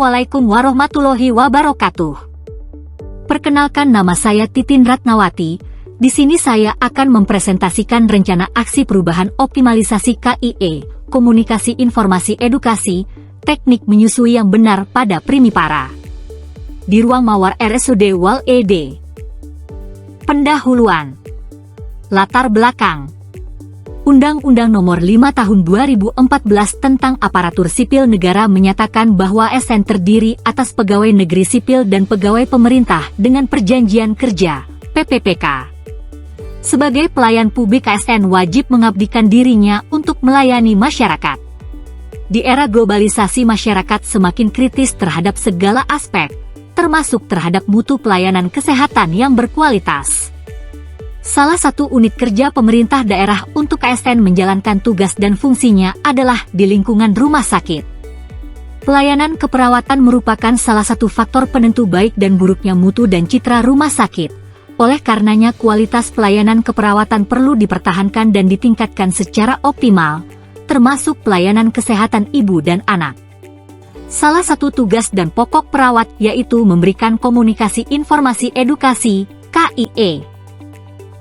Assalamualaikum warahmatullahi wabarakatuh. Perkenalkan, nama saya Titin Ratnawati. Di sini saya akan mempresentasikan rencana aksi perubahan optimalisasi KIE, komunikasi informasi edukasi, teknik menyusui yang benar pada Primipara. Di ruang mawar RSUD Wal ED. Pendahuluan. Latar belakang. Undang-Undang Nomor 5 Tahun 2014 tentang Aparatur Sipil Negara menyatakan bahwa ASN terdiri atas pegawai negeri sipil dan pegawai pemerintah dengan perjanjian kerja, PPPK. Sebagai pelayan publik, ASN wajib mengabdikan dirinya untuk melayani masyarakat. Di era globalisasi, masyarakat semakin kritis terhadap segala aspek, termasuk terhadap mutu pelayanan kesehatan yang berkualitas. Salah satu unit kerja pemerintah daerah untuk ASN menjalankan tugas dan fungsinya adalah di lingkungan rumah sakit. Pelayanan keperawatan merupakan salah satu faktor penentu baik dan buruknya mutu dan citra rumah sakit. Oleh karenanya, kualitas pelayanan keperawatan perlu dipertahankan dan ditingkatkan secara optimal, termasuk pelayanan kesehatan ibu dan anak. Salah satu tugas dan pokok perawat yaitu memberikan komunikasi informasi edukasi, KIE.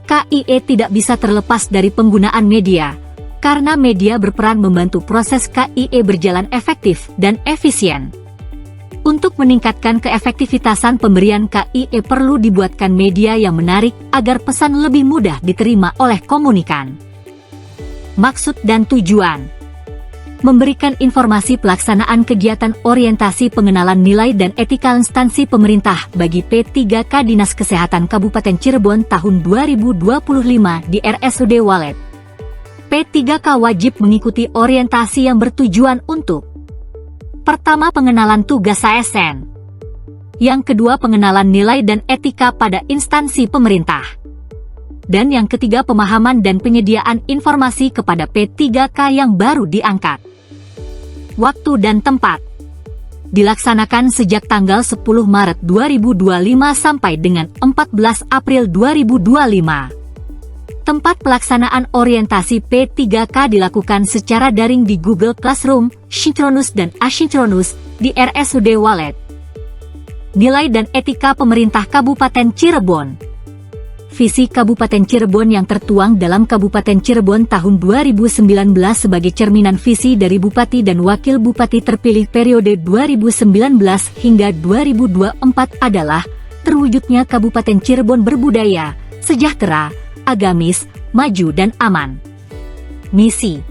KIE tidak bisa terlepas dari penggunaan media, karena media berperan membantu proses KIE berjalan efektif dan efisien. Untuk meningkatkan keefektivitasan pemberian KIE perlu dibuatkan media yang menarik agar pesan lebih mudah diterima oleh komunikan. Maksud dan tujuan. Memberikan informasi pelaksanaan kegiatan orientasi pengenalan nilai dan etika instansi pemerintah bagi P3K Dinas Kesehatan Kabupaten Cirebon tahun 2025 di RSUD Walet. P3K wajib mengikuti orientasi yang bertujuan untuk: pertama, pengenalan tugas ASN. Yang kedua, pengenalan nilai dan etika pada instansi pemerintah. Dan yang ketiga, pemahaman dan penyediaan informasi kepada P3K yang baru diangkat. Waktu dan tempat. Dilaksanakan sejak tanggal 10 Maret 2025 sampai dengan 14 April 2025. Tempat pelaksanaan orientasi P3K dilakukan secara daring di Google Classroom, sinkronus dan asinkronus, di RSUD Walet. Nilai dan etika pemerintah Kabupaten Cirebon. Visi Kabupaten Cirebon yang tertuang dalam Kabupaten Cirebon tahun 2019 sebagai cerminan visi dari Bupati dan Wakil Bupati terpilih periode 2019 hingga 2024 adalah terwujudnya Kabupaten Cirebon berbudaya, sejahtera, agamis, maju dan aman. Misi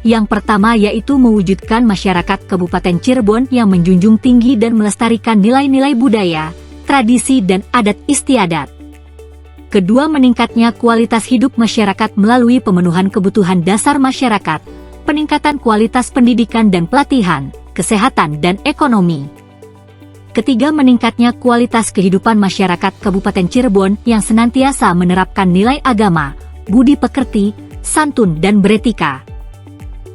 yang pertama yaitu mewujudkan masyarakat Kabupaten Cirebon yang menjunjung tinggi dan melestarikan nilai-nilai budaya, tradisi dan adat istiadat. Kedua, meningkatnya kualitas hidup masyarakat melalui pemenuhan kebutuhan dasar masyarakat, peningkatan kualitas pendidikan dan pelatihan, kesehatan dan ekonomi. Ketiga, meningkatnya kualitas kehidupan masyarakat Kabupaten Cirebon yang senantiasa menerapkan nilai agama, budi pekerti, santun dan beretika.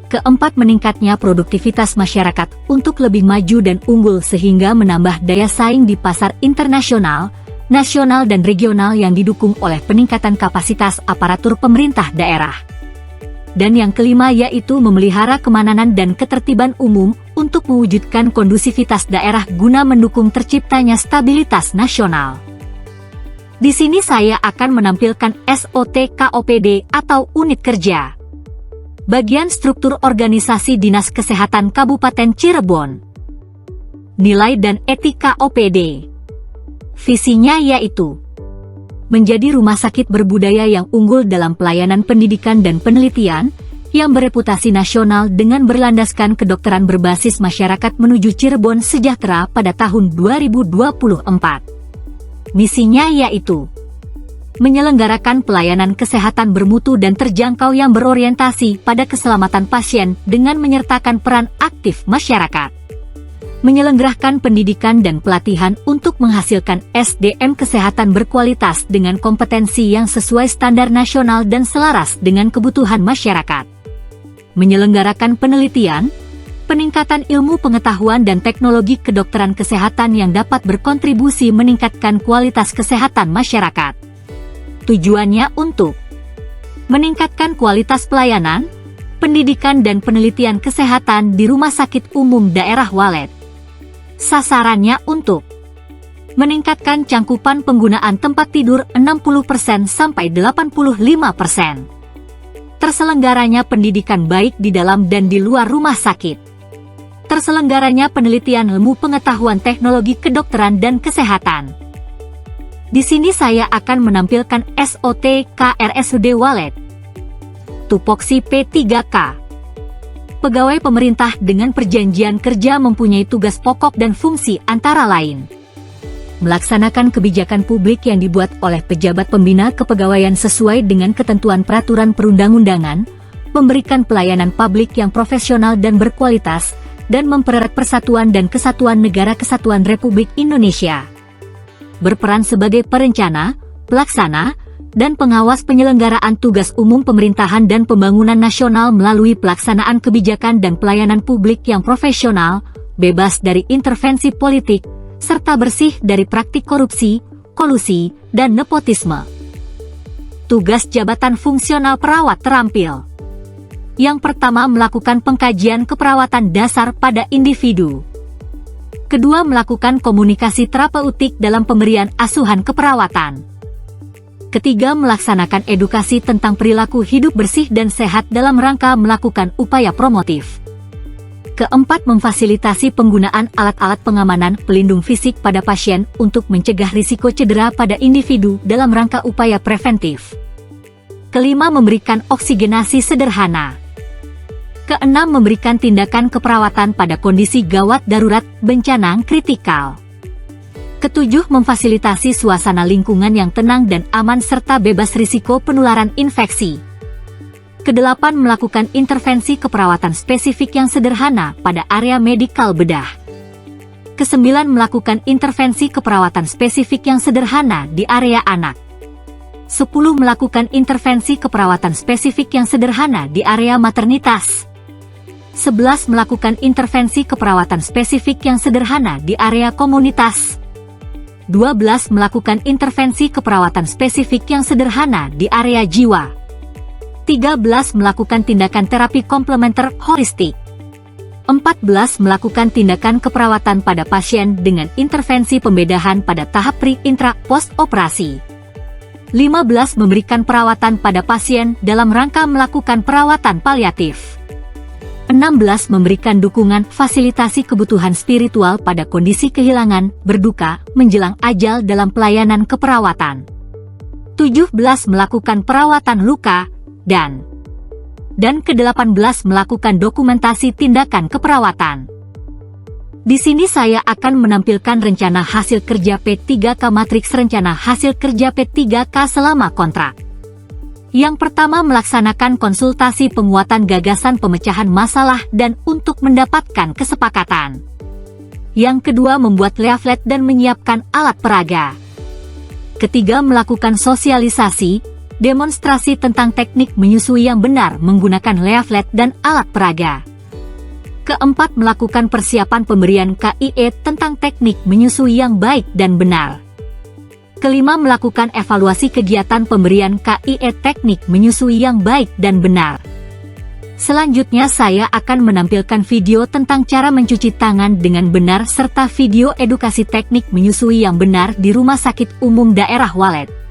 Keempat, meningkatnya produktivitas masyarakat untuk lebih maju dan unggul sehingga menambah daya saing di pasar internasional, nasional dan regional yang didukung oleh peningkatan kapasitas aparatur pemerintah daerah. Dan yang kelima yaitu memelihara keamanan dan ketertiban umum untuk mewujudkan kondusivitas daerah guna mendukung terciptanya stabilitas nasional. Di sini saya akan menampilkan SOT-KOPD atau unit kerja. Bagian struktur organisasi Dinas Kesehatan Kabupaten Cirebon. Nilai dan etika OPD. Visinya yaitu menjadi rumah sakit berbudaya yang unggul dalam pelayanan pendidikan dan penelitian, yang bereputasi nasional dengan berlandaskan kedokteran berbasis masyarakat menuju Cirebon sejahtera pada tahun 2024. Misinya yaitu menyelenggarakan pelayanan kesehatan bermutu dan terjangkau yang berorientasi pada keselamatan pasien dengan menyertakan peran aktif masyarakat. Menyelenggarakan pendidikan dan pelatihan untuk menghasilkan SDM kesehatan berkualitas dengan kompetensi yang sesuai standar nasional dan selaras dengan kebutuhan masyarakat. Menyelenggarakan penelitian, peningkatan ilmu pengetahuan dan teknologi kedokteran kesehatan yang dapat berkontribusi meningkatkan kualitas kesehatan masyarakat. Tujuannya untuk meningkatkan kualitas pelayanan, pendidikan dan penelitian kesehatan di Rumah Sakit Umum Daerah Walet. Sasarannya untuk meningkatkan cangkupan penggunaan tempat tidur 60% sampai 85%. Terselenggaranya pendidikan baik di dalam dan di luar rumah sakit. Terselenggaranya penelitian ilmu pengetahuan teknologi kedokteran dan kesehatan. Di sini saya akan menampilkan SOT KRSUD Walet. Tupoksi P3K. Pegawai pemerintah dengan perjanjian kerja mempunyai tugas pokok dan fungsi antara lain melaksanakan kebijakan publik yang dibuat oleh pejabat pembina kepegawaian sesuai dengan ketentuan peraturan perundang-undangan, memberikan pelayanan publik yang profesional dan berkualitas, dan mempererat persatuan dan kesatuan Negara Kesatuan Republik Indonesia. Berperan sebagai perencana, pelaksana, dan pengawas penyelenggaraan tugas umum pemerintahan dan pembangunan nasional melalui pelaksanaan kebijakan dan pelayanan publik yang profesional, bebas dari intervensi politik, serta bersih dari praktik korupsi, kolusi, dan nepotisme. Tugas jabatan fungsional perawat terampil. Yang pertama, melakukan pengkajian keperawatan dasar pada individu. Kedua, melakukan komunikasi terapeutik dalam pemberian asuhan keperawatan. Ketiga, melaksanakan edukasi tentang perilaku hidup bersih dan sehat dalam rangka melakukan upaya promotif. Keempat, memfasilitasi penggunaan alat-alat pengamanan pelindung fisik pada pasien untuk mencegah risiko cedera pada individu dalam rangka upaya preventif. Kelima, memberikan oksigenasi sederhana. Keenam, memberikan tindakan keperawatan pada kondisi gawat darurat bencana kritikal. Ketujuh, memfasilitasi suasana lingkungan yang tenang dan aman serta bebas risiko penularan infeksi. Kedelapan, melakukan intervensi keperawatan spesifik yang sederhana pada area medikal bedah. Kesembilan, melakukan intervensi keperawatan spesifik yang sederhana di area anak. 10, melakukan intervensi keperawatan spesifik yang sederhana di area maternitas. 11, melakukan intervensi keperawatan spesifik yang sederhana di area komunitas. 12, melakukan intervensi keperawatan spesifik yang sederhana di area jiwa. 13, melakukan tindakan terapi komplementer holistik. 14, melakukan tindakan keperawatan pada pasien dengan intervensi pembedahan pada tahap pre-intra-post operasi. 15, memberikan perawatan pada pasien dalam rangka melakukan perawatan paliatif. 16, memberikan dukungan fasilitasi kebutuhan spiritual pada kondisi kehilangan, berduka, menjelang ajal dalam pelayanan keperawatan. 17, melakukan perawatan luka, dan ke-18, melakukan dokumentasi tindakan keperawatan. Di sini saya akan menampilkan rencana hasil kerja P3K matriks rencana hasil kerja P3K selama kontrak. Yang pertama, melaksanakan konsultasi penguatan gagasan pemecahan masalah dan untuk mendapatkan kesepakatan. Yang kedua, membuat leaflet dan menyiapkan alat peraga. Ketiga, melakukan sosialisasi, demonstrasi tentang teknik menyusui yang benar menggunakan leaflet dan alat peraga. Keempat, melakukan persiapan pemberian KIE tentang teknik menyusui yang baik dan benar. Kelima, melakukan evaluasi kegiatan pemberian KIE teknik menyusui yang baik dan benar. Selanjutnya saya akan menampilkan video tentang cara mencuci tangan dengan benar serta video edukasi teknik menyusui yang benar di Rumah Sakit Umum Daerah Walet.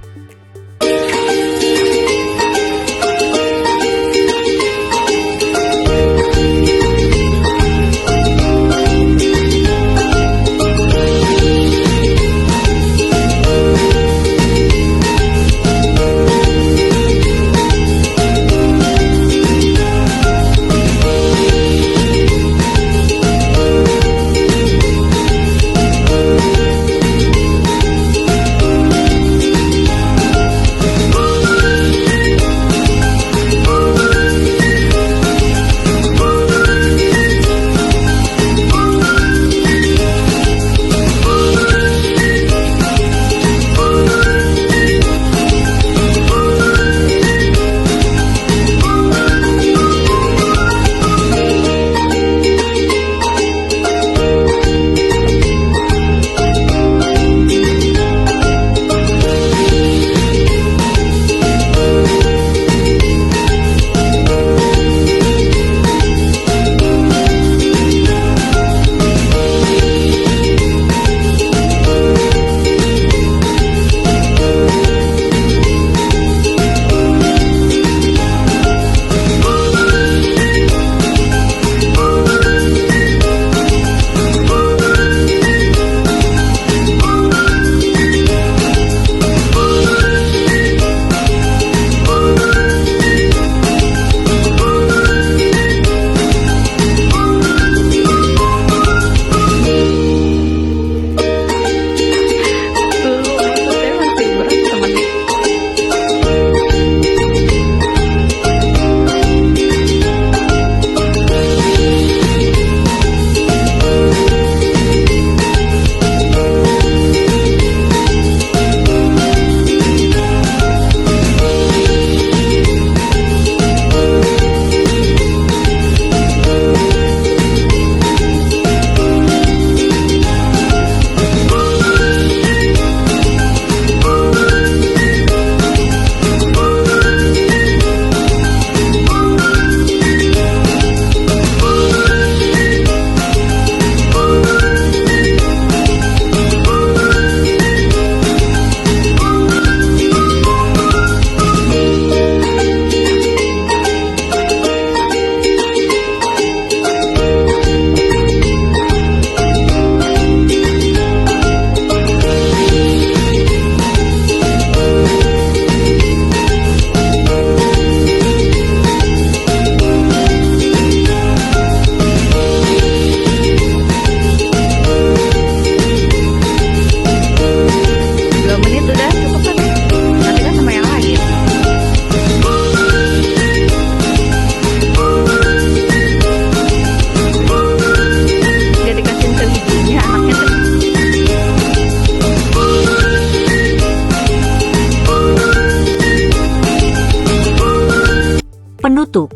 mutu.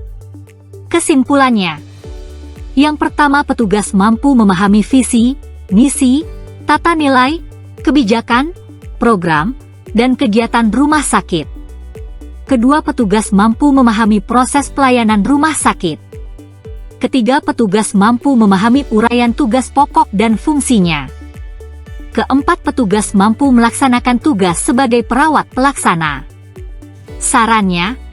Kesimpulannya, yang pertama, petugas mampu memahami visi, misi, tata nilai, kebijakan, program, dan kegiatan rumah sakit. Kedua, petugas mampu memahami proses pelayanan rumah sakit. Ketiga, petugas mampu memahami uraian tugas pokok dan fungsinya. Keempat, petugas mampu melaksanakan tugas sebagai perawat pelaksana. Sarannya,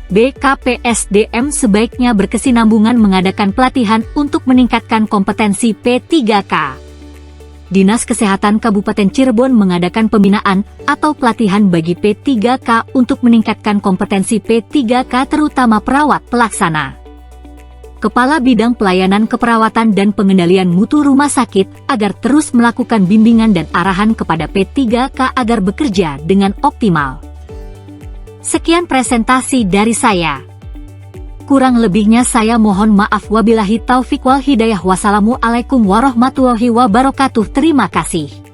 BKPSDM sebaiknya berkesinambungan mengadakan pelatihan untuk meningkatkan kompetensi P3K. Dinas Kesehatan Kabupaten Cirebon mengadakan pembinaan atau pelatihan bagi P3K untuk meningkatkan kompetensi P3K terutama perawat pelaksana. Kepala Bidang Pelayanan Keperawatan dan Pengendalian Mutu Rumah Sakit agar terus melakukan bimbingan dan arahan kepada P3K agar bekerja dengan optimal. Sekian presentasi dari saya. Kurang lebihnya saya mohon maaf. Wabillahi taufik wal hidayah. Wassalamualaikum warahmatullahi wabarakatuh. Terima kasih.